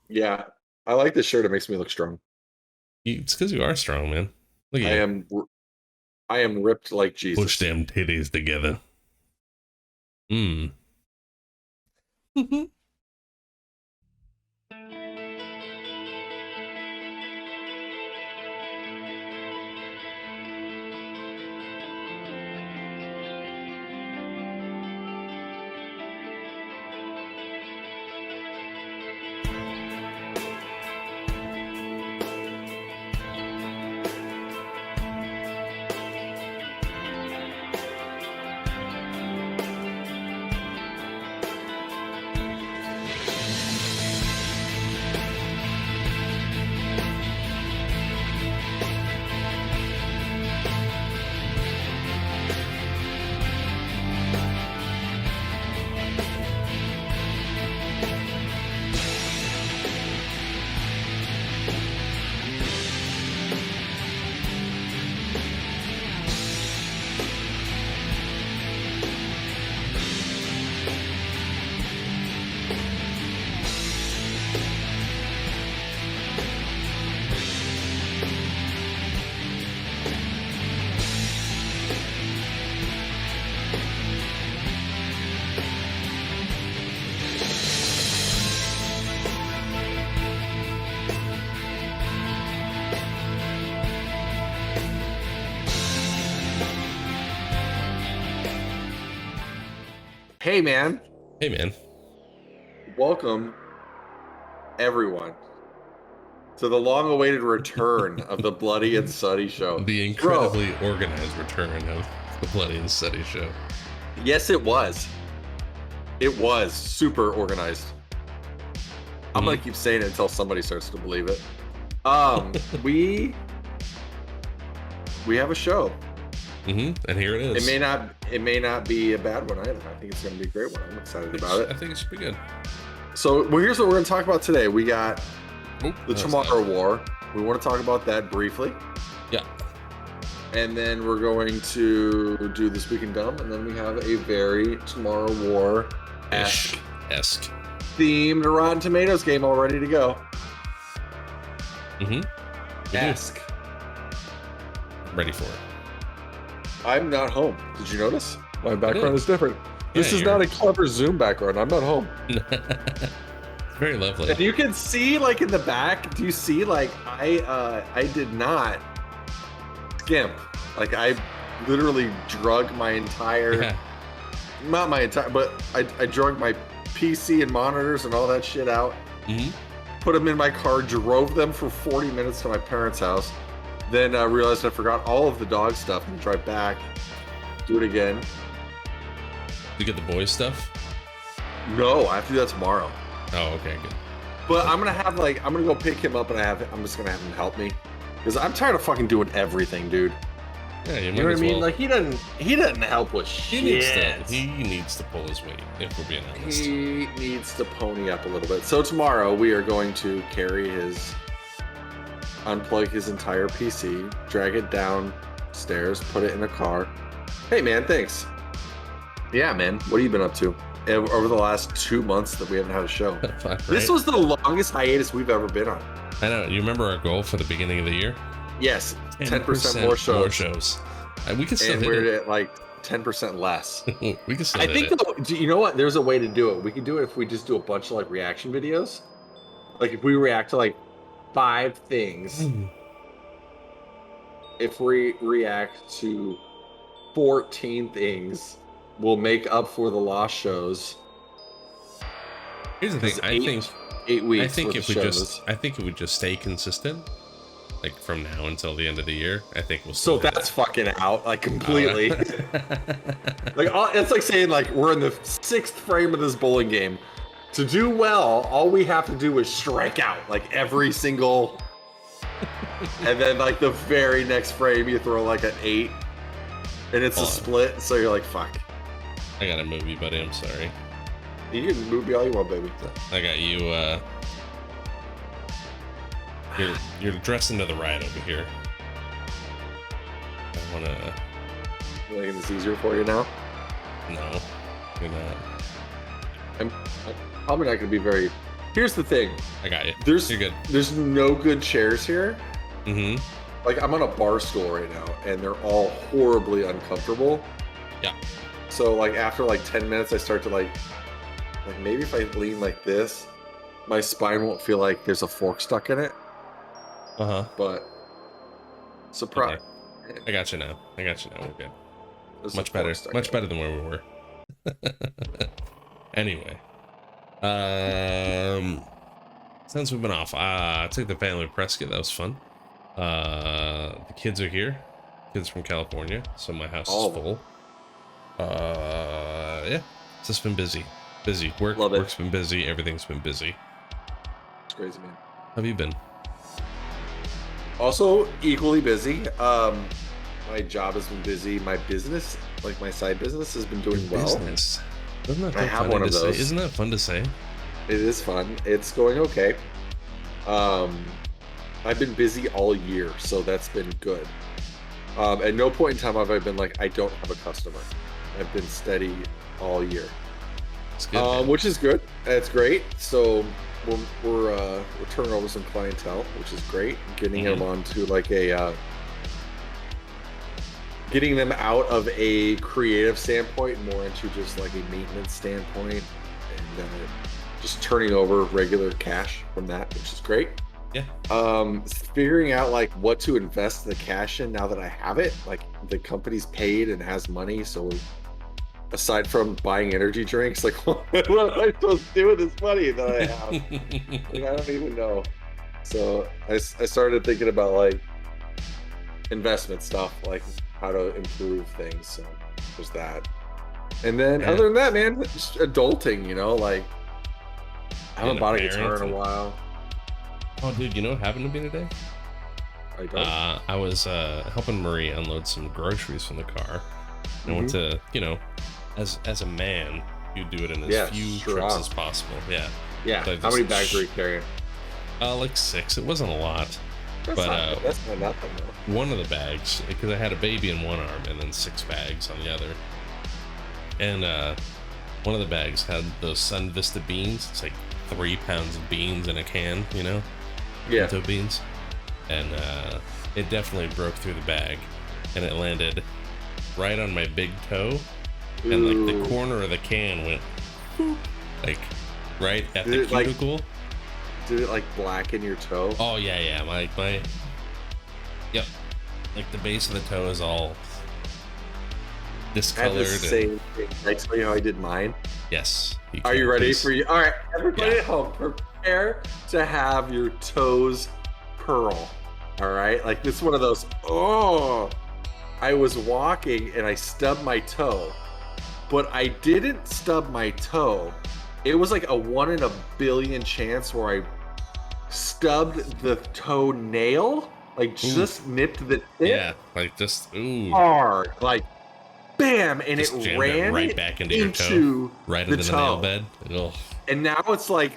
Yeah, I like this shirt. It makes me look strong. It's because you are strong, man. Look at I you. am, I am ripped like Push Jesus. them titties together. Mm. Hey, man, Hey, man. welcome everyone to the long-awaited return of the Bloody and Sutty show. The Bro, incredibly organized return of the Bloody and Sutty show. yes, it was. It was super organized. I'm gonna keep saying it until somebody starts to believe it. We have a show. And here it is. It may not be a bad one either. I think it's gonna be a great one. I'm excited about it. I think it should be good. So, well, here's what we're gonna talk about today. We got Oh, the Tomorrow War. We want to talk about that briefly. Yeah. And then we're going to do This Week in Dumb, and then we have a very Tomorrow War-esque themed Rotten Tomatoes game all ready to go. Esque. Ready for it. I'm not home. Did you notice? My background is different. This is you're- not a clever Zoom background. I'm not home. Very lovely. And you can see, like, in the back, do you see, like, I did not skimp. Like, I literally drug my entire, not my entire, but I drug my PC and monitors and all that shit out. Put them in my car, drove them for 40 minutes to my parents' house. Then realized I forgot all of the dog stuff and drive back, do it again. You get the boys stuff? No, I have to do that tomorrow. Oh, okay, good. But I'm gonna go pick him up and I'm just gonna have him help me. Because I'm tired of fucking doing everything, dude. Yeah, You know what I mean? Like he doesn't help with shit. He needs to pull his weight, if we're being honest. He needs to pony up a little bit. So tomorrow we are going to unplug his entire PC, drag it downstairs, put it in a car. Hey man, thanks. Yeah, man. What have you been up to over the last 2 months that we haven't had a show? Right? This was the longest hiatus we've ever been on. I know. You remember our goal for the beginning of the year? Yes, 10% more shows. More shows. We can still And hit we're it. at like 10% less. We can still I hit think it. you know what? There's a way to do it. We can do it if we just do a bunch of like reaction videos. Like if we react to like 5 things. If we react to 14 things, we'll make up for the lost shows. Here's the thing. I think 8 weeks. I think worth if of we shows. if we just stay consistent, like from now until the end of the year, I think we'll. So still that's fucking out, like completely. Like it's like saying like we're in the 6th frame of this bowling game. To do well, all we have to do is strike out like every single, and then like the very next frame you throw like an 8, and it's a split. So you're like, fuck. I gotta move you, buddy. I'm sorry. You can move me all you want, baby. I got you. You're dressing to the right over here. I wanna. Making this easier for you now. No, you're not. I'm probably not going to be very Here's the thing. I got you. You're good. There's no good chairs here. Mm-hmm. Like, I'm on a bar stool right now, and they're all horribly uncomfortable. Yeah. So, like, after, like, 10 minutes, I start to, like, maybe if I lean like this, my spine won't feel like there's a fork stuck in it. Uh-huh. But, surprise. Okay. I got you now. We're good. There's Much better. Much better than where we were. Anyway. Since we've been off, I took the family to Prescott. That was fun. The kids are here. Kids from California, so my house is full. Yeah, it's just been busy. Work's been busy. Everything's been busy. It's crazy, man. How have you been? Also equally busy. My job has been busy. My business, like my side business, has been doing well. Business. Isn't that I have one of those. Isn't that fun to say? It is fun. It's going okay. I've been busy all year, so that's been good. At no point in time have I been like, I don't have a customer. I've been steady all year. It's good, which is good. It's great. So we're turning over some clientele, which is great. Getting them onto like getting them out of a creative standpoint, more into just like a maintenance standpoint, and just turning over regular cash from that, which is great. Yeah. Figuring out like what to invest the cash in now that I have it. Like the company's paid and has money, so aside from buying energy drinks, like what am I supposed to do with this money that I have? Like, I don't even know. So I started thinking about like investment stuff, like how to improve things. So there's that. And then other than that, man, just adulting, you know, like I haven't bought a guitar in a while. Oh, dude, you know what happened to me today? I don't. I was helping Marie unload some groceries from the car. And I went to, you know, as a man, you do it in as few trips as possible. Yeah. Yeah. So how many bags were you carrying? Like 6. It wasn't a lot. That's not nothing though. One of the bags, because I had a baby in one arm and then 6 bags on the other. And one of the bags had those Sun Vista beans. It's like 3 pounds of beans in a can, you know? Yeah. Pinto beans. And it definitely broke through the bag. And it landed right on my big toe. Ooh. And like the corner of the can went whoop, like right at the cuticle. Did it like blacken your toe? Oh yeah, my yep, like the base of the toe is all discolored. I had the same thing. Can I tell you how I did mine? Yes. Are you ready for you? All right, everybody at home, prepare to have your toes pearl. All right, like this is one of those. Oh, I was walking and I stubbed my toe, but I didn't stub my toe. It was like a 1 in a billion chance where I stubbed the toenail, like just nipped the tip. Yeah, like just hard, like bam, and just it ran right back into your toe, right into the nail bed. Ugh. And now it's like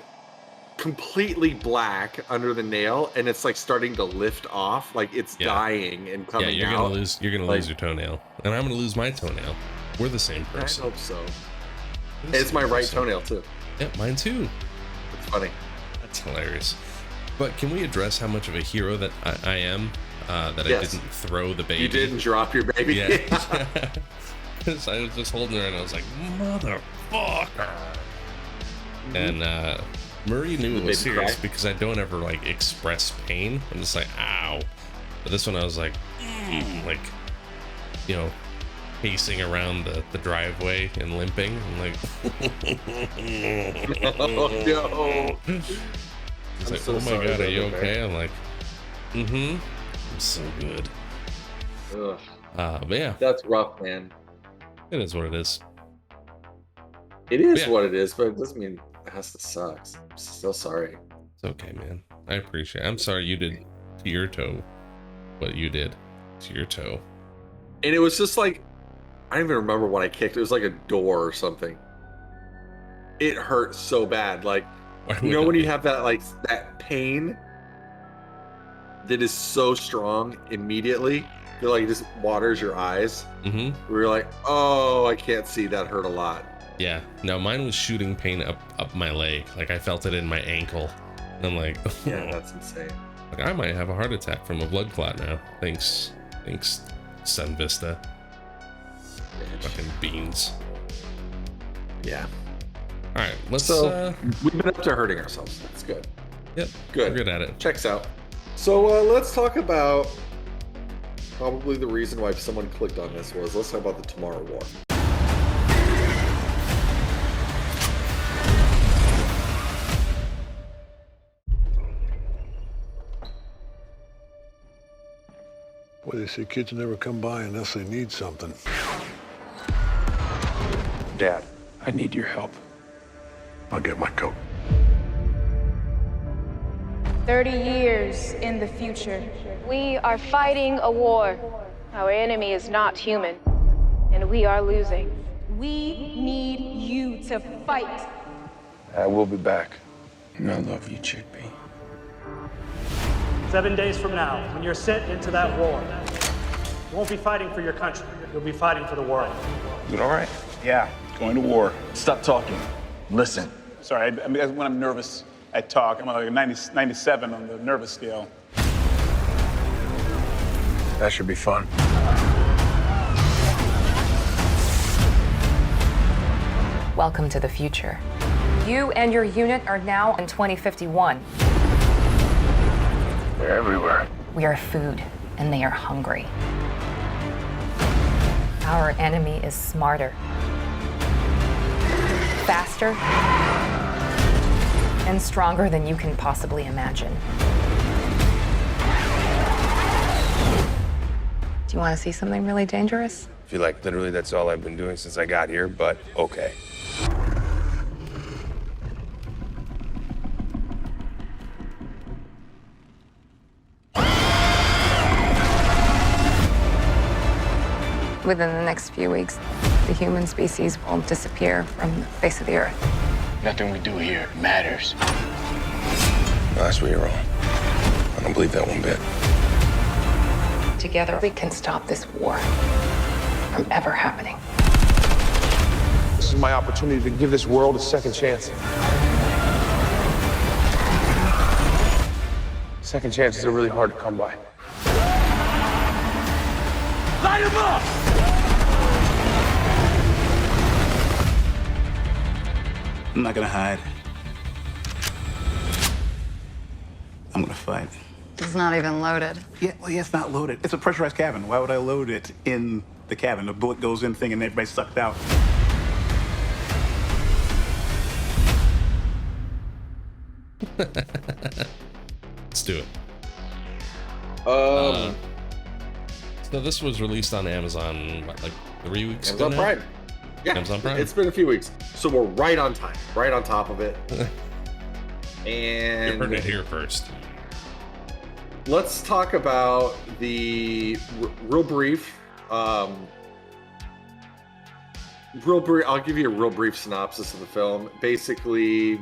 completely black under the nail, and it's like starting to lift off, like it's dying and coming out. Yeah, you're gonna lose your toenail, and I'm gonna lose my toenail. We're the same person. I hope so. It's my right toenail too. Yeah, mine too. It's funny. That's hilarious. But can we address how much of a hero that I am? That I didn't throw the baby. You didn't drop your baby. Yeah. Because I was just holding her and I was like, motherfucker. And Murray knew it was serious because I don't ever like express pain. I'm just like, ow. But this one I was like, like, you know, pacing around the driveway and limping. I'm like, oh no. He's like, oh my god, are you okay? I'm like, I'm so good. Ugh. But yeah. That's rough, man. It is what it is. It is what it is, but it doesn't mean it has to suck. I'm so sorry. It's okay, man. I appreciate it. I'm sorry you did to your toe what you did to your toe. And it was just like, I don't even remember what I kicked. It was like a door or something. It hurt so bad. Like, you know when you have that like that pain that is so strong immediately, that like just waters your eyes. We were like, oh, I can't see. That hurt a lot. Yeah, no, mine was shooting pain up my leg. Like I felt it in my ankle. And I'm like, yeah, that's insane. Like I might have a heart attack from a blood clot now. Thanks, Sun Vista. Fucking beans. Yeah. All right, let's. So we've been up to hurting ourselves. That's good. Yep. Good. We're good at it. Checks out. So let's talk about probably the reason why someone clicked on this was let's talk about the Tomorrow War. Well, they say kids never come by unless they need something. Dad, I need your help. I'll get my coat. 30 years in the future, we are fighting a war. Our enemy is not human, and we are losing. We need you to fight. I will be back. And I love you, Chickpea. 7 days from now, when you're sent into that war, you won't be fighting for your country. You'll be fighting for the world. Is it all right? Yeah, going to war. Stop talking. Listen. Sorry, when I'm nervous, I talk. I'm like a 97 on the nervous scale. That should be fun. Welcome to the future. You and your unit are now in 2051. They're everywhere. We are food, and they are hungry. Our enemy is smarter, faster, and stronger than you can possibly imagine. Do you want to see something really dangerous? I feel like literally that's all I've been doing since I got here, but okay. Within the next few weeks, the human species will disappear from the face of the earth. Nothing we do here matters. No, that's where you're wrong. I don't believe that one bit. Together, we can stop this war from ever happening. This is my opportunity to give this world a second chance. Second chances are really hard to come by. Light him up! I'm not gonna hide. I'm gonna fight. It's not even loaded. Yeah, well, yeah, it's not loaded. It's a pressurized cabin. Why would I load it in the cabin? The bullet goes in thing and everybody's sucked out. Let's do it. So this was released on Amazon, what, like 3 weeks ago Amazon now? Prime. Yeah, Amazon Prime. It's been a few weeks, so we're right on time, right on top of it. And You heard it here first. Let's talk about the real brief. I'll give you a real brief synopsis of the film. Basically,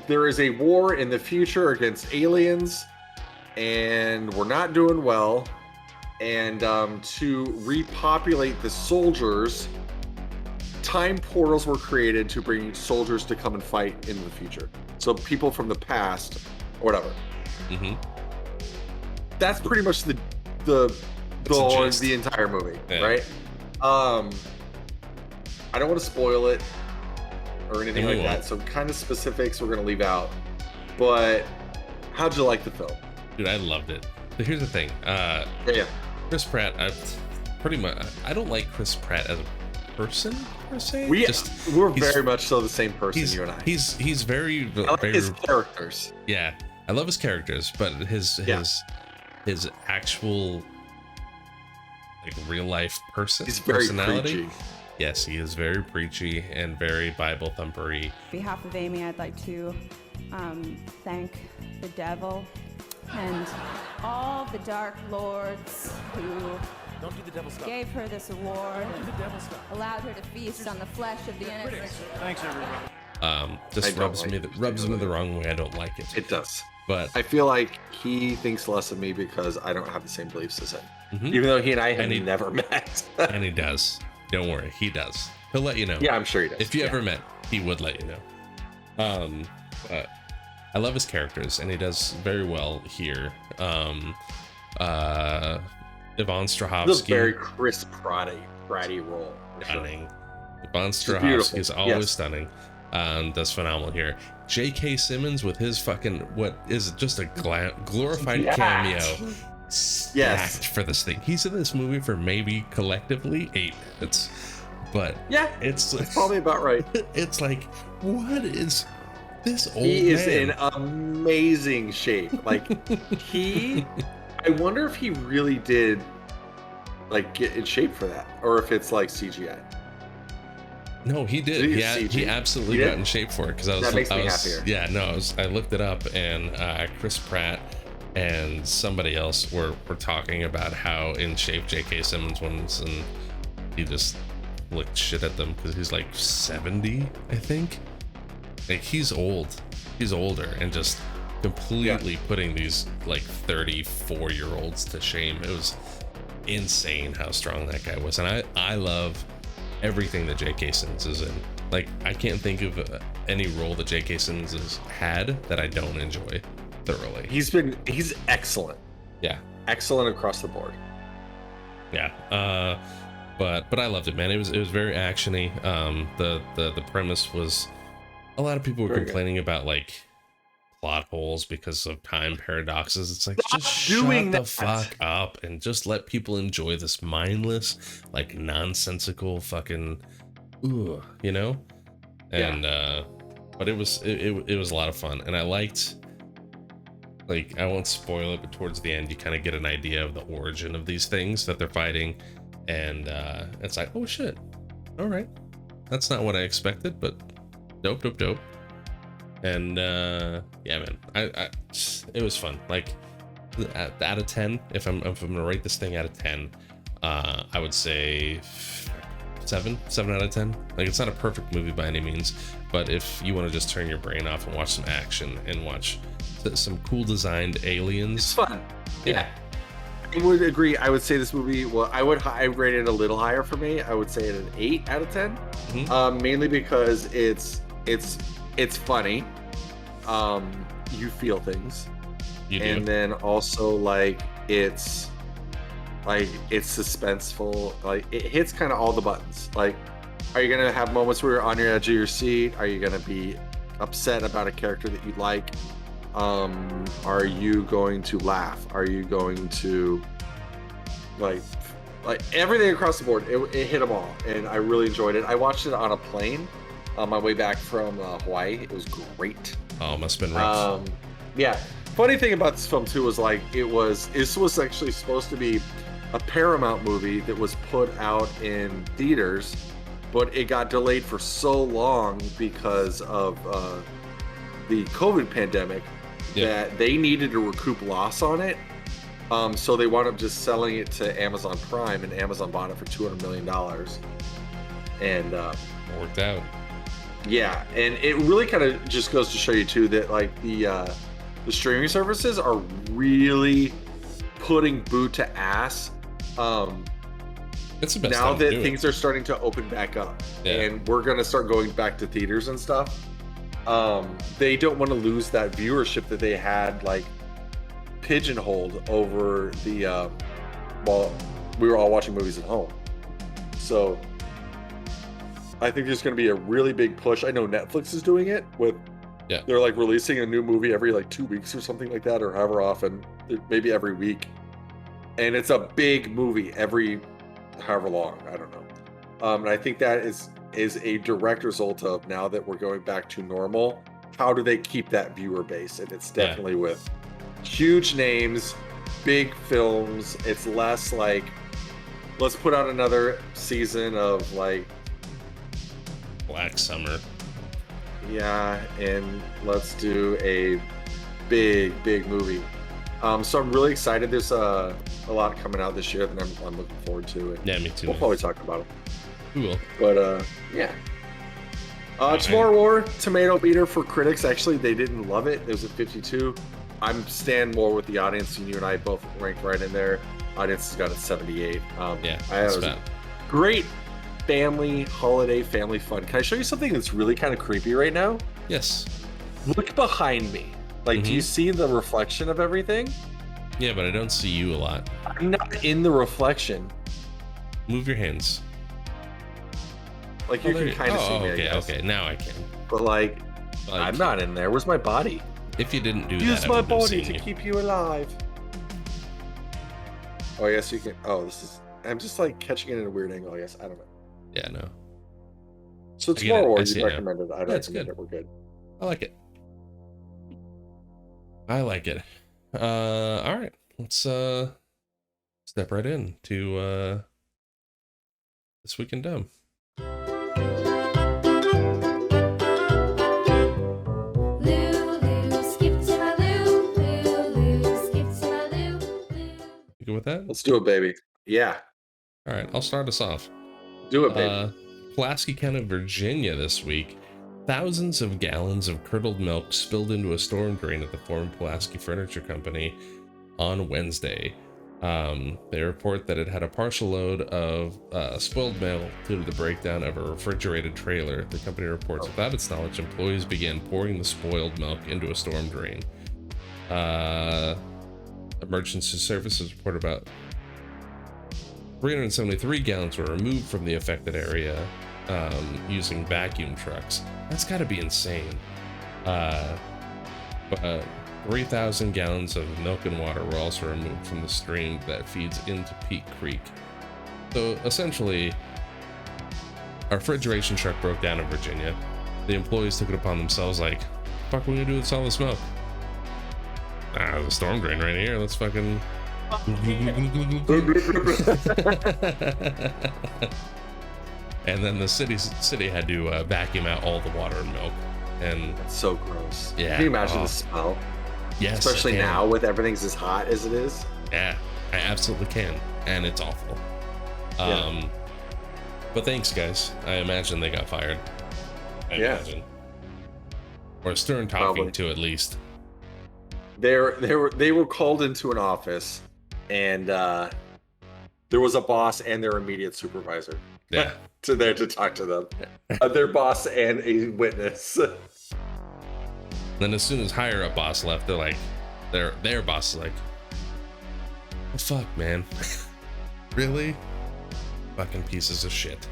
there is a war in the future against aliens, and we're not doing well. And to repopulate the soldiers, time portals were created to bring soldiers to come and fight in the future. So people from the past, or whatever. Mm-hmm. That's pretty much the entire movie, yeah. Right? I don't want to spoil it or anything like that. So kind of specifics we're gonna leave out. But how'd you like the film? Dude, I loved it. But here's the thing. Yeah. Chris Pratt, I don't like Chris Pratt as a person per se. We're very much so the same person, you and I. He's very, I like very his characters. Yeah, I love his characters, but his actual like real life He's very personality. preachy. Yes, he is very preachy and very Bible thumpery. On behalf of Amy, I'd like to thank the devil and all the dark lords who gave her this award, allowed her to feast on the flesh of the innocent. Thanks, everybody. Just rubs me the wrong way. I don't like it. It does. But I feel like he thinks less of me because I don't have the same beliefs as him. Mm-hmm. Even though he and I have never met. And he does. Don't worry, he does. He'll let you know. Yeah, I'm sure he does. If you ever met, he would let you know. But I love his characters, and he does very well here. Yvonne Strahovski. This is a very Chris Pratty role. Stunning. Yvonne Strahovski is always stunning. Does phenomenal here. J.K. Simmons with his fucking, what is just a glorified cameo. Stacked for this thing. He's in this movie for maybe collectively 8 minutes. But yeah, it's probably about right. It's like, what is this old He is man? in amazing shape. Like I wonder if he really did like get in shape for that, or if it's like CGI. No, he did. He absolutely got in shape for it, because that makes me happier. Yeah, no, I looked it up, and Chris Pratt and somebody else were talking about how in shape J.K. Simmons was, and he just looked shit at them because he's like 70, I think. Like, he's old. He's older, and just completely putting these like 34-year-olds to shame. It was insane how strong that guy was, and I love everything that J.K. Simmons is in. Like, I can't think of any role that J.K. Simmons has had that I don't enjoy thoroughly. He's excellent. Yeah, excellent across the board. Yeah, but I loved it, man. It was very actiony. The premise was, a lot of people were complaining about like plot holes because of time paradoxes. It's like, just shut the fuck up and just let people enjoy this mindless, like, nonsensical fucking you know. And but it was a lot of fun, and I liked, like, I won't spoil it, but towards the end you kind of get an idea of the origin of these things that they're fighting, and it's like, oh shit, all right, that's not what I expected, but dope. And yeah, man, I it was fun. Like, out of 10, if I'm gonna rate this thing out of 10, I would say 7 out of 10. Like, it's not a perfect movie by any means, but if you want to just turn your brain off and watch some action and watch some cool designed aliens, it's fun. Yeah, I would agree. I would say this movie, well, I rate it a little higher for me. I would say it an 8 out of 10. Mainly because it's funny. You feel things. You do. And then also, like, it's suspenseful. Like, it hits kind of all the buttons. Like, are you gonna have moments where you're on your edge of your seat? Are you gonna be upset about a character that you like? Are you going to laugh? Are you going to like everything across the board? It hit them all, and I really enjoyed it. I watched it on a plane on my way back from Hawaii. It was great. Oh, must have been rough. Yeah. Funny thing about this film too was, like, this was actually supposed to be a Paramount movie that was put out in theaters, but it got delayed for so long because of the COVID pandemic that they needed to recoup loss on it. So they wound up just selling it to Amazon Prime, and Amazon bought it for $200 million. And worked out. Yeah, and it really kind of just goes to show you too that, like, the streaming services are really putting boot to ass. It's the best now time to that do things it. are starting to open back up, and we're gonna start going back to theaters and stuff. They don't want to lose that viewership that they had, like, pigeonholed over the while we were all watching movies at home. So I think there's going to be a really big push. I know Netflix is doing it with, they're like releasing a new movie every like 2 weeks or something like that, or however often, maybe every week. And it's a big movie every however long, I don't know. And I think that is a direct result of, now that we're going back to normal, how do they keep that viewer base? And it's definitely with huge names, big films. It's less like, let's put out another season of like Black Summer. Yeah, and let's do a big movie. So I'm really excited. There's a lot coming out this year that I'm looking forward to. And yeah, me too. We'll probably talk about it. We will. But yeah. Tomorrow War tomato meter for critics. Actually, they didn't love it. It was at 52. I'm stand more with the audience, and you and I both ranked right in there. Audience has got it 78. Yeah, I had that's bad. family holiday, family fun. Can I show you something that's really kind of creepy right now? Yes. Look behind me. Like, do you see the reflection of everything? Yeah, but I don't see you a lot. I'm not in the reflection. Move your hands. Like, you can kind of see me, okay, I guess. okay, now I can. But, like, I'm not in there. Where's my body? If you didn't do Use that, my I wouldn't have body seen to you. keep you alive. Oh, I guess you can. Oh, this is. I'm just like catching it at a weird angle. I guess I don't know. Yeah, no. So I get it. tomorrow, I see you it now. recommended. I Yeah, it's recommend good. it. We're good. I like it. I like it. All right. Let's step right in to This Week in Dumb. You good with that? Let's do it, baby. Yeah. All right, I'll start us off. Do it, baby. Pulaski County, Virginia this week. Thousands of gallons of curdled milk spilled into a storm drain at the former Pulaski Furniture Company on Wednesday. They report that it had a partial load of spoiled milk due to the breakdown of a refrigerated trailer. The company reports without its knowledge, employees began pouring the spoiled milk into a storm drain. Emergency services report about 373 gallons were removed from the affected area using vacuum trucks. That's got to be insane. 3,000 gallons of milk and water were also removed from the stream that feeds into Peak Creek. So essentially, a refrigeration truck broke down in Virginia. The employees took it upon themselves, like, what the fuck are we gonna do with all this milk? There's a storm drain right here. Let's fucking. And then the city had to vacuum out all the water and milk. And that's so gross. Yeah. Can you imagine the smell? Yes. Especially now with everything's as hot as it is. Yeah, I absolutely can. And it's awful. Yeah. But thanks, guys. I imagine they got fired. I imagine. Or Stern talking to, at least. They were called into an office, and there was a boss and their immediate supervisor. Yeah. There to talk to them. Their boss and a witness. Then as soon as higher up boss left, they're like, their boss is like, oh, fuck, man. Really? Fucking pieces of shit.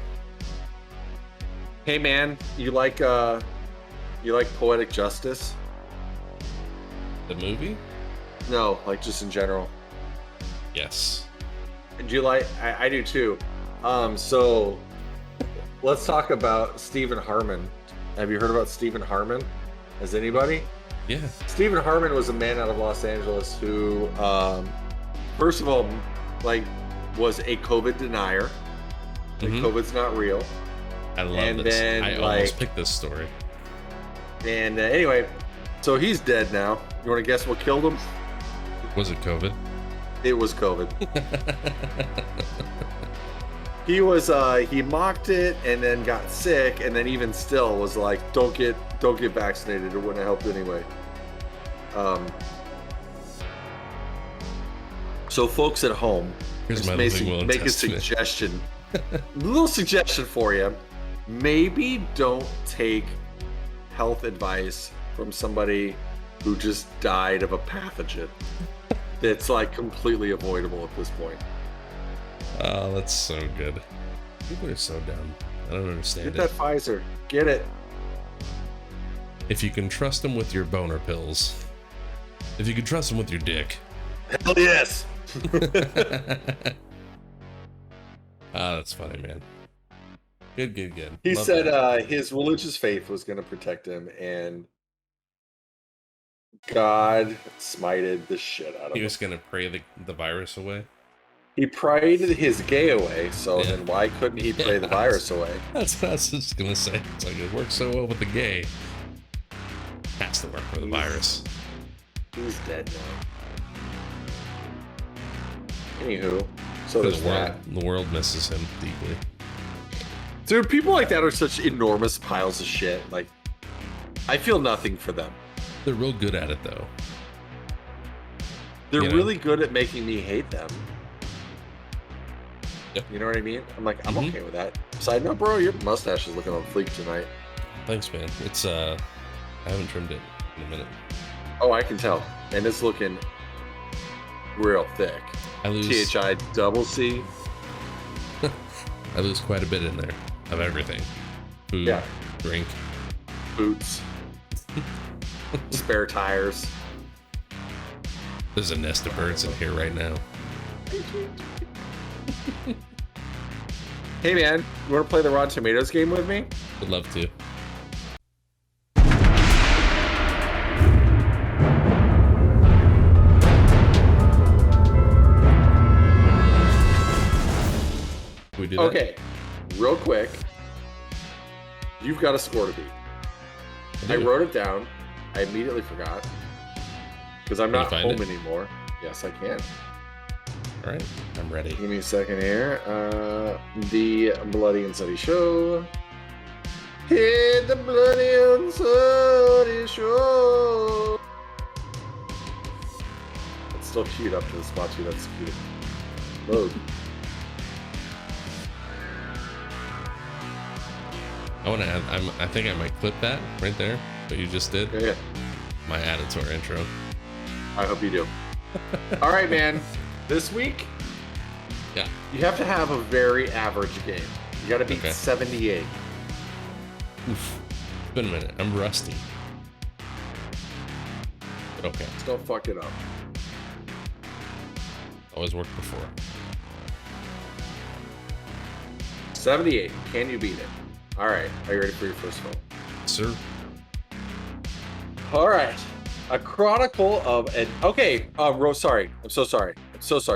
Hey, man, you like Poetic Justice? The movie? No, like just in general. Yes. Do you like? I do too. So let's talk about Stephen Harmon. Have you heard about Stephen Harmon? Has anybody? Yeah. Stephen Harmon was a man out of Los Angeles who, first of all, like, was a COVID denier. Like, COVID's not real. I love this. Then, I almost picked this story. And anyway, so he's dead now. You want to guess what killed him? Was it COVID? It was COVID. He mocked it and then got sick, and then even still was like, don't get vaccinated. It wouldn't have helped anyway. So folks at home, here's my make a suggestion. A little suggestion for you. Maybe don't take health advice from somebody who just died of a pathogen that's like completely avoidable at this point. Oh, that's so good. People are so dumb. I don't understand Get that Pfizer. Get it. If you can trust them with your boner pills. If you can trust them with your dick. Hell yes. That's funny, man. Good. He Love said that. His religious faith was going to protect him, and God smited the shit out of him. He was going to pray the virus away. He prayed his gay away, so then why couldn't he pray the virus away? That's what I was just going to say. It's like, it works so well with the gay. Has to work for the virus. He's dead now. Anywho, so there's that. The world misses him deeply. Dude, people like that are such enormous piles of shit. Like, I feel nothing for them. They're real good at it, though. They're really good at making me hate them. Yep. You know what I mean? I'm like, I'm okay with that. Side note, bro, your mustache is looking on fleek tonight. Thanks, man. It's I haven't trimmed it in a minute. Oh, I can tell, and it's looking real thick. I lose THI double C. I lose quite a bit in there of everything. Food, drink, boots, spare tires. There's a nest of birds in here right now. Hey man, you want to play the Rotten Tomatoes game with me? Would love to. We do that? Okay, real quick. You've got a score to beat. I wrote it down. I immediately forgot because I'm not home anymore. Yes, I can. All right, I'm ready. Give me a second here. The Bloody and Sutty Show. Hit the Bloody and Sutty Show. It's still queued up to the spot too. That's cute. Load. I want to add. I think I might clip that right there. What you just did. Yeah. My add it to our intro. I hope you do. All right, man. This week, yeah, you have to have a very average game. You got to beat 78. Oof. It's been a minute. I'm rusty. But okay. Just don't fuck it up. Always worked before. 78. Can you beat it? All right. Are you ready for your first film? Sir. All right. A chronicle of an... Okay. Sorry. I'm so sorry.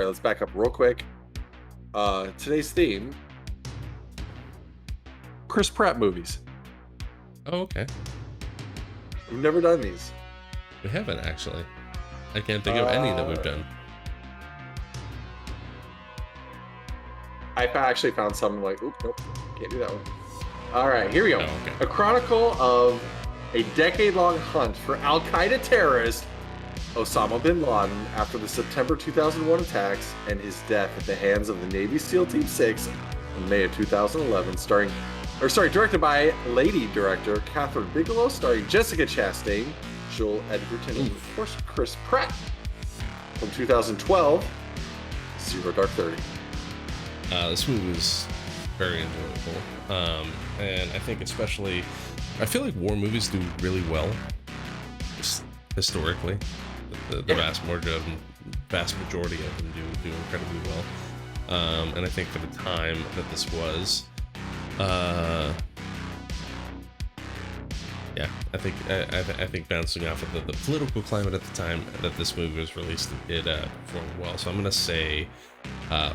Let's back up real quick. Today's theme... Chris Pratt movies. Oh, okay. We've never done these. We haven't, actually. I can't think of any that we've done. I actually found something like... Oop, nope. Can't do that one. All right. Here we go. Oh, okay. A chronicle of a decade-long hunt for Al-Qaeda terrorist Osama bin Laden after the September 2001 attacks and his death at the hands of the Navy SEAL Team 6 in May of 2011, directed by lady director Catherine Bigelow, starring Jessica Chastain, Joel Edgerton, and of course Chris Pratt. From 2012, Zero Dark 30. This movie was very enjoyable, and I think especially, I feel like war movies do really well, just historically. The vast majority of them do incredibly well, and I think for the time that this was, yeah, I think bouncing off of the political climate at the time that this movie was released, it performed well. So I'm gonna say,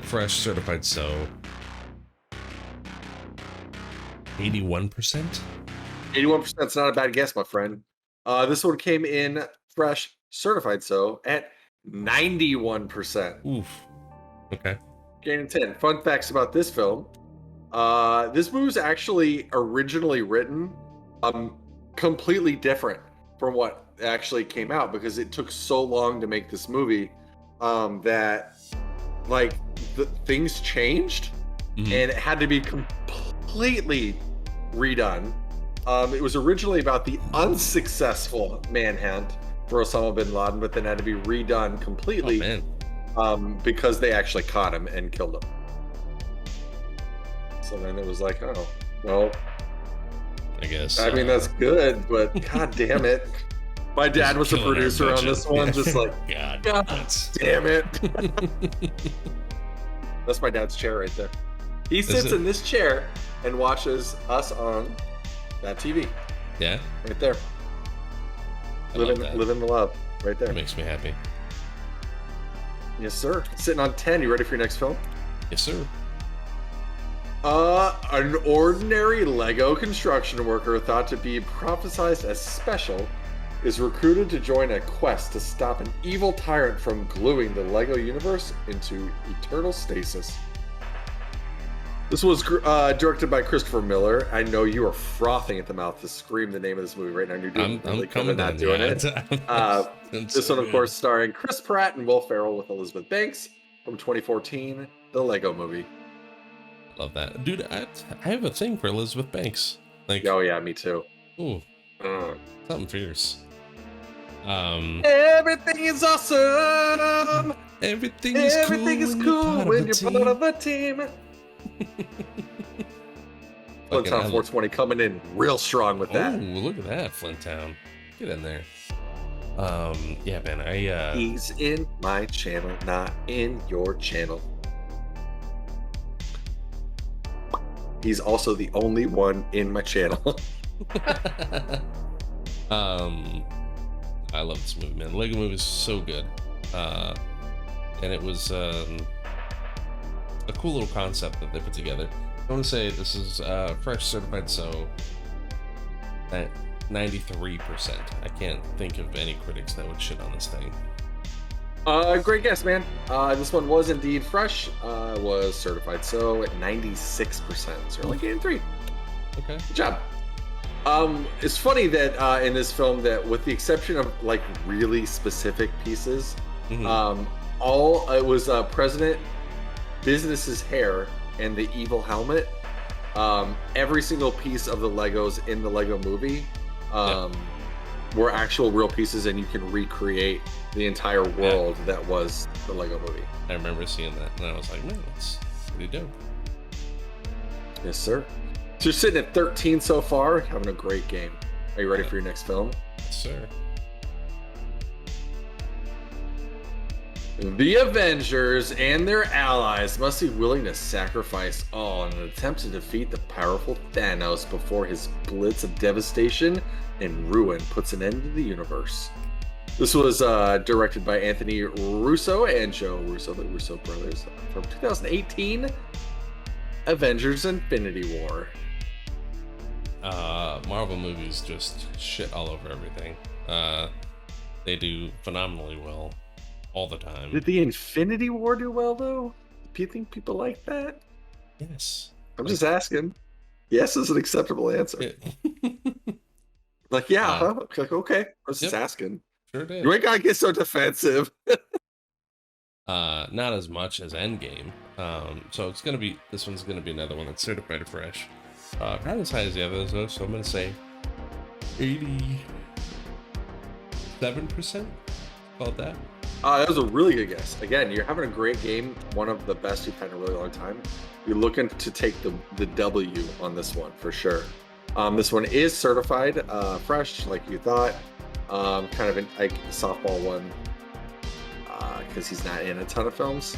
fresh, certified so, 81%. 81% is not a bad guess, my friend. This one came in fresh, certified so at 91%. Oof. Okay. Gaining 10. Fun facts about this film. This movie was actually originally written completely different from what actually came out because it took so long to make this movie that like things changed and it had to be completely redone. It was originally about the unsuccessful manhunt for Osama bin Laden, but then had to be redone completely because they actually caught him and killed him. So then it was like, oh, well, I guess. I mean, that's good, but god damn it. My dad was a producer on this one, just like, god damn it. That's my dad's chair right there. He sits in this chair and watches us on that TV. Yeah? Right there. Living the love. Right there. That makes me happy. Yes, sir. Sitting on 10. You ready for your next film? Yes, sir. An ordinary Lego construction worker thought to be prophesized as special is recruited to join a quest to stop an evil tyrant from gluing the Lego universe into eternal stasis. This was directed by Christopher Miller. I know you are frothing at the mouth to scream the name of this movie right now. You're doing I'm coming not doing it. This one, of course, starring Chris Pratt and Will Ferrell with Elizabeth Banks from 2014, The Lego Movie. Love that, dude. I have a thing for Elizabeth Banks. Like, oh yeah, me too. Ooh, something fierce. Everything is awesome. Everything is cool when you're part of a team. Flinttown 420 coming in real strong with that. Oh, look at that, Flinttown. Get in there. Yeah, man. He's in my channel, not in your channel. He's also the only one in my channel. I love this movie, man. Lego movie is so good. And it was a cool little concept that they put together. I want to say this is fresh certified, so at 93%. I can't think of any critics that would shit on this thing. Great guess, man. This one was indeed fresh. Was certified so at 96%. So like 83. Okay. Good job. It's funny that in this film that with the exception of like really specific pieces, all it was President Business's hair and the evil helmet. Every single piece of the Legos in the Lego movie were actual real pieces, and you can recreate the entire world that was the Lego movie. I remember seeing that, and I was like, man, that's pretty dope. Yes, sir. So you're sitting at 13 so far, having a great game. Are you ready for your next film? Yes, sir. The Avengers and their allies must be willing to sacrifice all in an attempt to defeat the powerful Thanos before his blitz of devastation and ruin puts an end to the universe. This was directed by Anthony Russo and Joe Russo, the Russo brothers, from 2018, Avengers Infinity War. Marvel movies just shit all over everything. They do phenomenally well all the time. Did the Infinity War do well, though? Do you think people like that? Yes. I'm just asking. Yes is an acceptable answer. Like, yeah, huh? Like, okay. I was just asking. Sure did. You ain't gotta get so defensive. Not as much as Endgame. So it's gonna be, this one's gonna be another one that's certified fresh. Not as high as the others though, so I'm gonna say 87%. About that. That was a really good guess. Again, you're having a great game. One of the best you've had in a really long time. You're looking to take the W on this one for sure. This one is certified fresh, like you thought. Kind of like a softball one because he's not in a ton of films.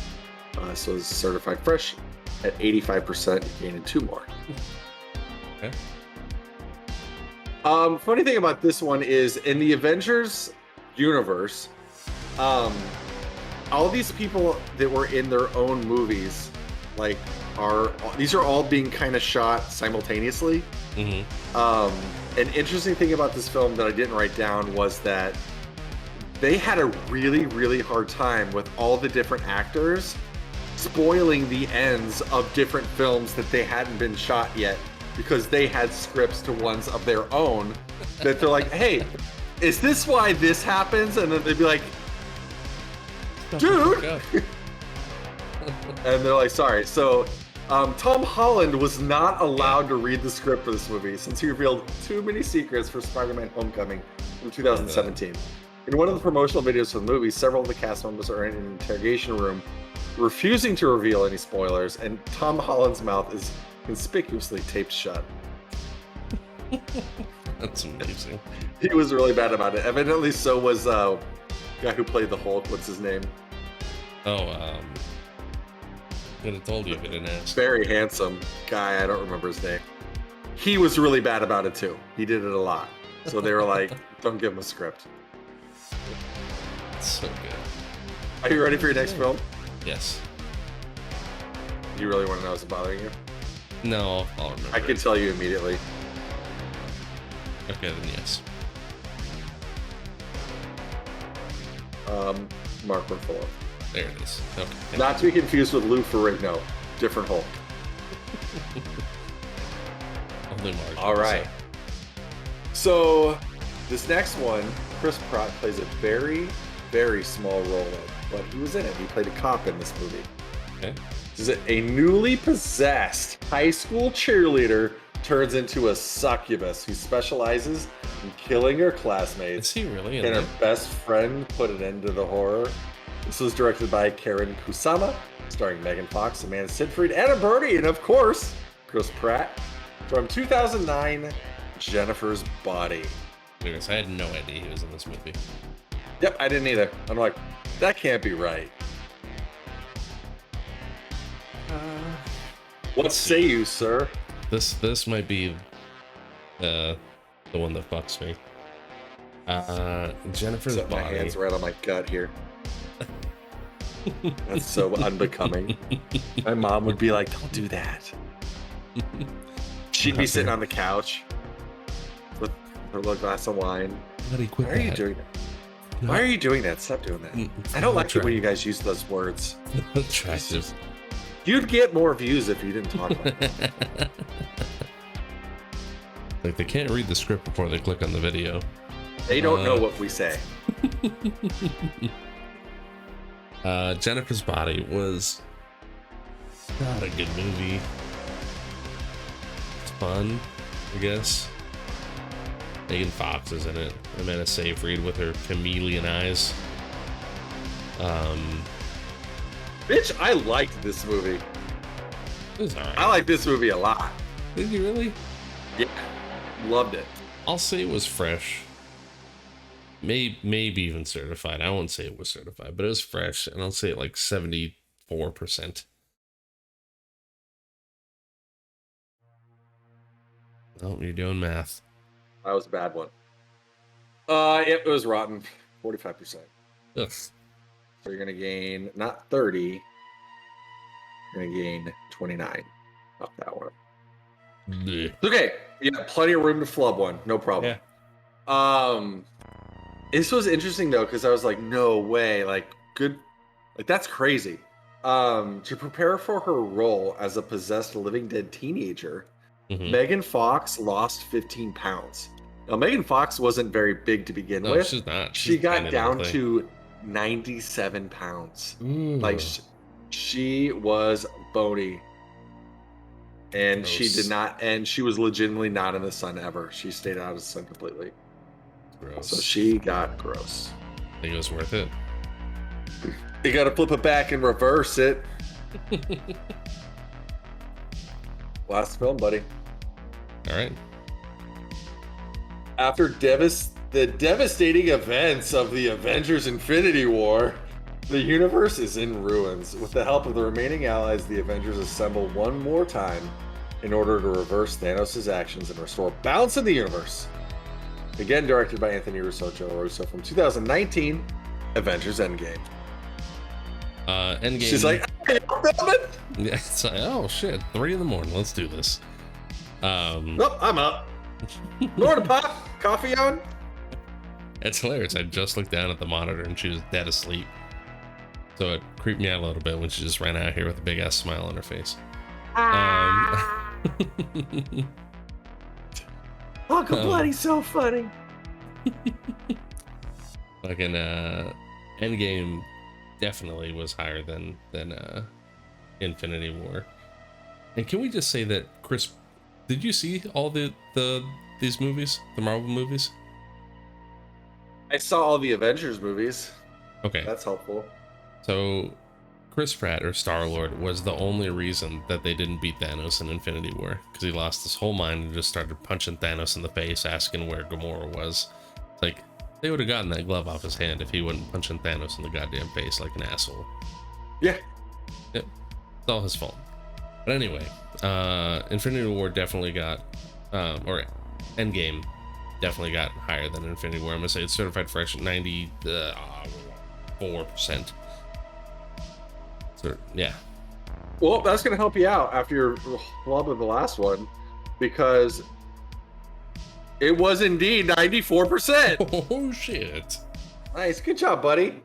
So it's certified fresh at 85%. You're gaining 2 more. Okay. Funny thing about this one is in the Avengers universe, all these people that were in their own movies, like, these are all being kind of shot simultaneously. An interesting thing about this film that I didn't write down was that they had a really, really hard time with all the different actors spoiling the ends of different films that they hadn't been shot yet because they had scripts to ones of their own that they're like, hey, is this why this happens? And then they'd be like, dude. And they're like, sorry. So Tom Holland was not allowed to read the script for this movie since he revealed too many secrets for Spider-Man Homecoming from 2017. In one of the promotional videos for the movie, several of the cast members are in an interrogation room refusing to reveal any spoilers, and Tom Holland's mouth is conspicuously taped shut. That's amazing. He was really bad about it. Evidently, so was the guy who played the Hulk. What's his name? Oh, could have told you if I didn't ask. Very handsome guy. I don't remember his name. He was really bad about it too. He did it a lot. So they were like, don't give him a script. So good. Are you ready for your next film? Yes. Do you really want to know? Is it bothering you? No, I'll remember. I can tell you immediately. Okay, then yes. Mark Ruffalo. There it is. Okay. Not to be confused with Lou Ferrigno. Different Hulk. All right. So this next one, Chris Pratt plays a very, very small role in, but he was in it. He played a cop in this movie. Okay. Is it a newly possessed high school cheerleader turns into a succubus who specializes in killing her classmates? Is he really? Can her best friend put an end to the horror? This was directed by Karen Kusama, starring Megan Fox, Amanda Seyfried, Anna Birdie, and of course, Chris Pratt. From 2009, Jennifer's Body. I had no idea he was in this movie. Yep, I didn't either. I'm like, that can't be right. What say you, sir? This might be the one that fucks me. Jennifer's Set Body. my hands right on my gut here. That's so unbecoming. My mom would be like, don't do that. She'd be sitting on the couch with her little glass of wine. Buddy, quit Why are you doing that? Why are you doing that? Stop doing that. I don't like it when you guys use those words. Attractive. You'd get more views if you didn't talk about it. Like, they can't read the script before they click on the video. They don't know what we say. Jennifer's Body was not a good movie. It's fun, I guess. Megan Fox is in it. Amanda Seyfried with her chameleon eyes. Bitch, I liked this movie. It was alright. I like this movie a lot. Did you really? Yeah, loved it. I'll say it was fresh. Maybe even certified. I won't say it was certified, but it was fresh, and I'll say it like 74%. Oh, you're doing math. That was a bad one. It was rotten. 45%. Ugh. So you're gonna gain not 30. You're gonna gain 29 off that one. Blech. Okay, yeah, plenty of room to flub one, no problem. Yeah. This was interesting though, because I was like, no way, like good, like that's crazy. To prepare for her role as a possessed living dead teenager, Megan Fox lost 15 pounds. Now, Megan Fox wasn't very big to begin with. She's not. She got down to 97 pounds. Ooh. Like she was bony. And she did not, and she was legitimately not in the sun ever. She stayed out of the sun completely. Gross. So she got gross. Think it was worth it? You gotta flip it back and reverse it. Last film, buddy. All right. After the devastating events of the Avengers Infinity War, the universe is in ruins. With the help of the remaining allies, the Avengers assemble one more time in order to reverse Thanos' actions and restore balance in the universe. Again, directed by Anthony Russo, Joe Russo, from 2019, Avengers Endgame. Endgame. She's like, hey, filming? Yeah, it's like, oh shit, 3 a.m. Let's do this. Nope, I'm up. Morning, Pop. Coffee on? It's hilarious. I just looked down at the monitor and she was dead asleep. So it creeped me out a little bit when she just ran out here with a big ass smile on her face. Uncle Bloody's so funny. Fucking Endgame definitely was higher than Infinity War. And can we just say that Chris, did you see all these movies, the Marvel movies? I saw all the Avengers movies. Okay, that's helpful. So Chris Pratt, or Star-Lord, was the only reason that they didn't beat Thanos in Infinity War, because he lost his whole mind and just started punching Thanos in the face, asking where Gamora was. Like, they would have gotten that glove off his hand if he wasn't punching Thanos in the goddamn face like an asshole. Yeah. Yep. It's all his fault. But anyway, Infinity War definitely got, or Endgame definitely got higher than Infinity War. I'm gonna say it's certified fresh at 94%. So, yeah. Well, that's going to help you out after your flub of the last one, because it was indeed 94%. Oh, shit. Nice. Good job, buddy.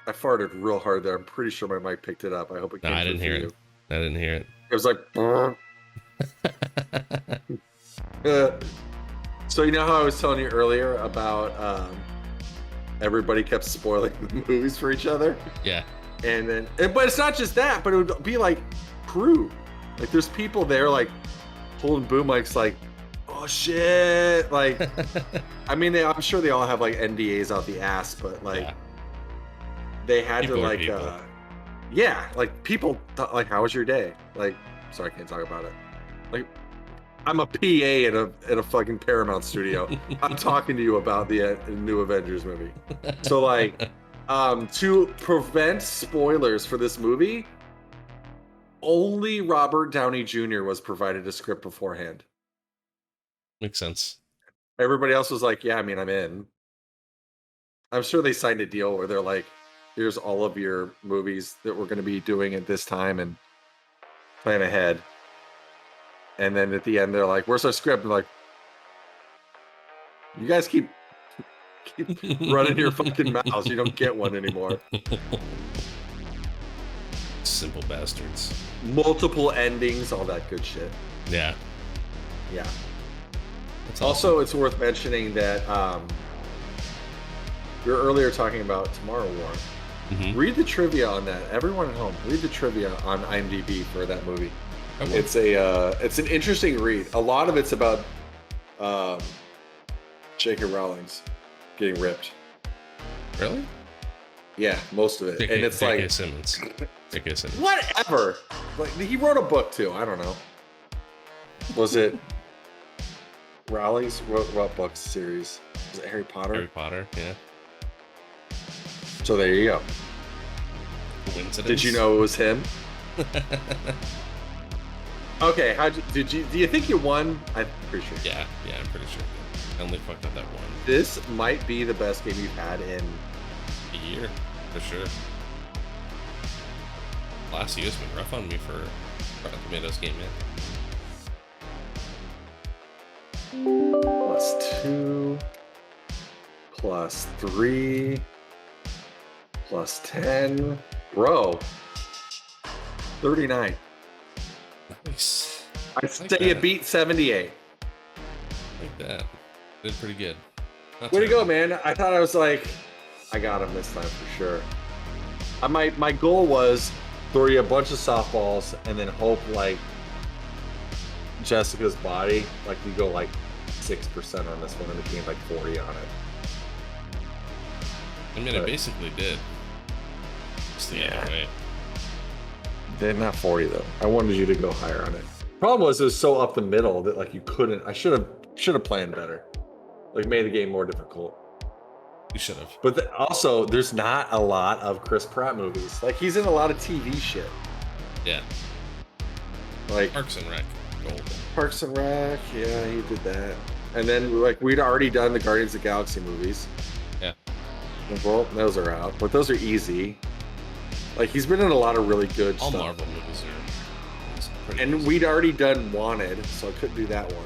I farted real hard there. I'm pretty sure my mic picked it up. I hope it came No, I didn't hear it. I didn't hear it. It was like... So you know how I was telling you earlier about everybody kept spoiling the movies for each other? Yeah. And then, but it's not just that, but it would be like crew. Like there's people there like holding boom mics like, oh shit. Like, I mean, I'm sure they all have like NDAs out the ass, but like they had people to like, yeah, like people like, how was your day? Like, sorry, I can't talk about it. Like, I'm a PA in a fucking Paramount studio. I'm talking to you about the new Avengers movie. So like, to prevent spoilers for this movie, only Robert Downey Jr. was provided a script beforehand. Makes sense. Everybody else was like, yeah, I mean, I'm in. I'm sure they signed a deal where they're like, here's all of your movies that we're going to be doing at this time and plan ahead. And then at the end, they're like, where's our script? And like, you guys keep running your fucking mouths. You don't get one anymore. Simple bastards. Multiple endings, all that good shit. Yeah. Yeah. That's also, it's worth mentioning that we were earlier talking about Tomorrow War. Mm-hmm. Read the trivia on that. Everyone at home, read the trivia on IMDb for that movie. Okay. It's an interesting read. A lot of it's about J.K. Rowling's getting ripped. Really? Yeah, most of it. And it's like Simmons. J.K. Simmons. Whatever. Like he wrote a book too. I don't know. Was it Rowling's what book series? Was it Harry Potter? Harry Potter, yeah. So there you go. Coincidence? Did you know it was him? Okay, do you think you won? I'm pretty sure. Yeah, I'm pretty sure. I only fucked up that one. This might be the best game you've had in a year, for sure. Last year's been rough on me for Rotten Tomatoes game, man. +2, +3, +10. Bro. 39. Nice. I say you beat 78. Like that. Did pretty good. Way to go, man. I thought I was like, I got him this time for sure. My goal was throw you a bunch of softballs and then hope like Jessica's body, like you go like 6% on this one and the game like 40 on it. I mean, I basically did. Just the other way. They're not 40 though. I wanted you to go higher on it. Problem was it was so up the middle that like you couldn't. I should have planned better. Like made the game more difficult. You should have. But also, there's not a lot of Chris Pratt movies. Like he's in a lot of TV shit. Yeah. Like Parks and Rec. Gold. Parks and Rec. Yeah, he did that. And then like we'd already done the Guardians of the Galaxy movies. Yeah. Well, those are out, but those are easy. Like he's been in a lot of really good All stuff. Marvel movies are pretty And easy. we'd already done Wanted, so I couldn't do that one.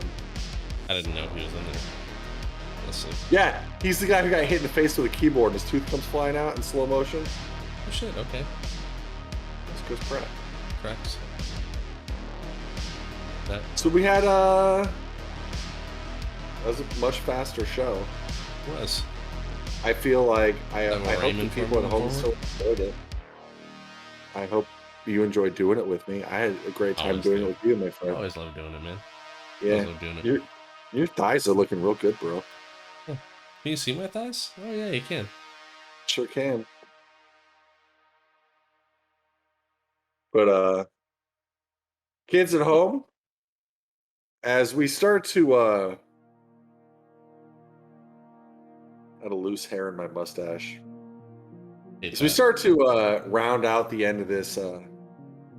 I didn't know he was in there. Let's see. Yeah, he's the guy who got hit in the face with a keyboard and his tooth comes flying out in slow motion. Oh shit, okay. That's Chris Pratt. Cracks. That So we had that was a much faster show. was. I feel like I hope the Raymond people at home forward? still enjoyed it. I hope you enjoyed doing it with me. I had a great time Always doing do. it with you, my I friend. always love doing it, man. Yeah, Always love doing it. your thighs are looking real good, bro. Can you see my thighs? Oh yeah, you can. Sure can. But kids at home, as we start to I had a loose hair in my mustache. As we start to round out the end of this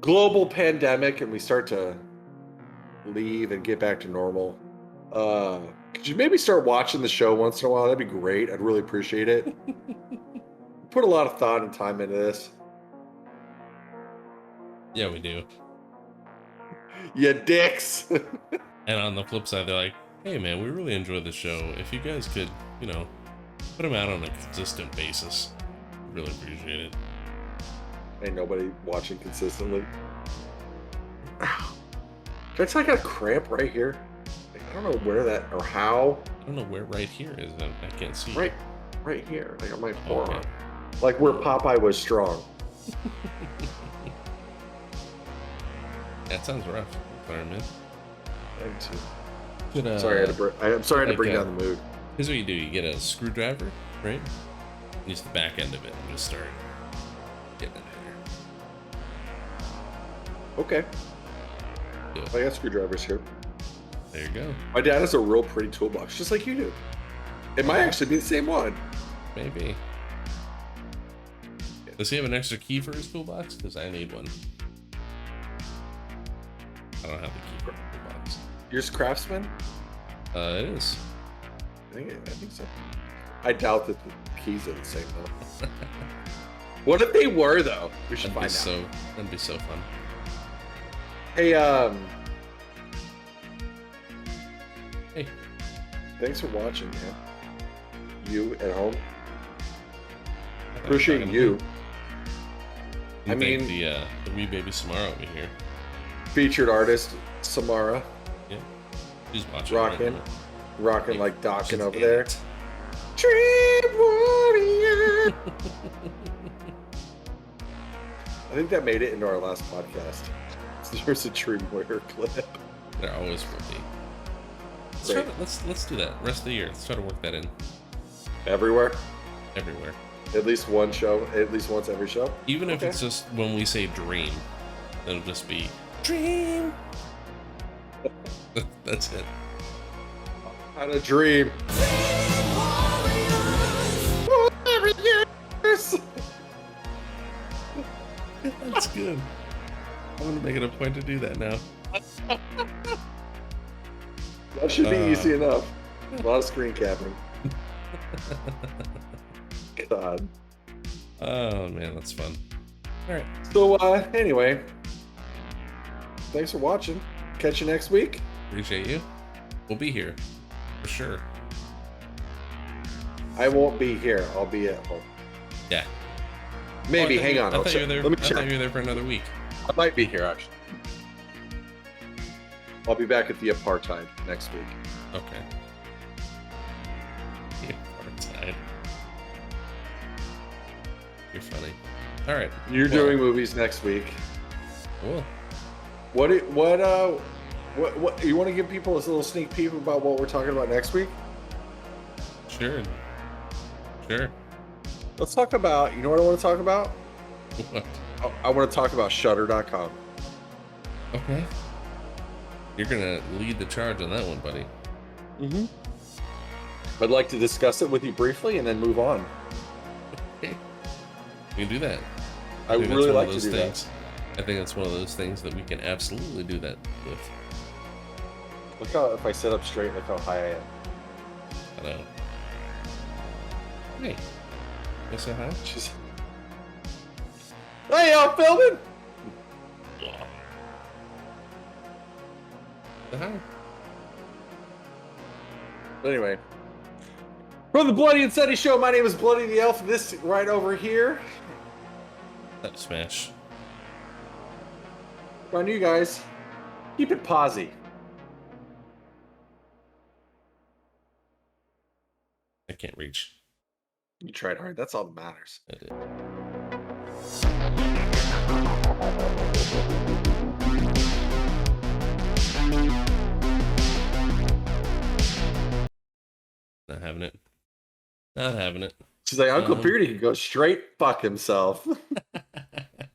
global pandemic and we start to leave and get back to normal, could you maybe start watching the show once in a while? That'd be great. I'd really appreciate it. Put a lot of thought and time into this. Yeah, we do. You dicks. And on the flip side, they're like, hey man, we really enjoy the show. If you guys could, put them out on a consistent basis, really appreciate it. Ain't nobody watching consistently. Ow. Did I tell you I got a cramp right here? I don't know where that or how. I don't know where right here is. I can't see. Right here, like on my forearm. Okay. Like where Popeye was strong. That sounds rough. Sorry, man. Sorry, I'm sorry to bring down the mood. Here's what you do: you get a screwdriver, right? Use the back end of it and just start getting in there. Okay. I got screwdrivers here. There you go. My dad has a real pretty toolbox, just like you do. It might actually be the same one. Maybe. Does he have an extra key for his toolbox? Because I need one. I don't have the key for the toolbox. Yours Craftsman? It is. I think so. I doubt that the keys are the same though. What if they were though? We should find out. That'd be so fun. Hey, Hey. Thanks for watching, man. You at home. Appreciate you. I mean, the wee baby Samara over here. Featured artist Samara. Yeah. She's watching. Rocking like docking over there. Dream warrior. I think that made it into our last podcast. There's a Dream Warrior clip. There always will be. Let's do that. Rest of the year. Let's try to work that in. Everywhere? Everywhere. At least one show, at least once every show? Even if it's just when we say dream, it'll just be dream. That's it. Had a dream. That's good. I'm gonna make it a point to do that now. That should be easy enough. A lot of screen capping. God. Oh man, that's fun. All right. So anyway, thanks for watching. Catch you next week. Appreciate you. We'll be here for sure. I won't be here. I'll be at home. Yeah. Maybe. Hang on. I thought you were there. Let me I check. thought you were there for another week. I might be here actually. I'll be back at the apartheid next week. Okay. The apartheid. You're funny. All right. You're doing movies next week. Cool. What you want to give people a little sneak peek about what we're talking about next week? Sure. Let's talk about, you know what I want to talk about? What? I want to talk about Shudder.com. Okay. You're gonna lead the charge on that one, buddy. Mm-hmm. I'd like to discuss it with you briefly and then move on. Okay. We can do that. I would really like to do that. I think it's one of those things that we can absolutely do that with. Look how, if I sit up straight, look how high I am. I know. Hey. You say hi? Hey, y'all filming? Hi. But anyway, from the Bloody and Sutty Show, my name is Bloody the Elf. This right over here. That smash. On you guys, keep it posy. I can't reach. You tried hard. That's all that matters. I did. Not having it. Not having it. She's like, Uncle Beardy can go straight fuck himself.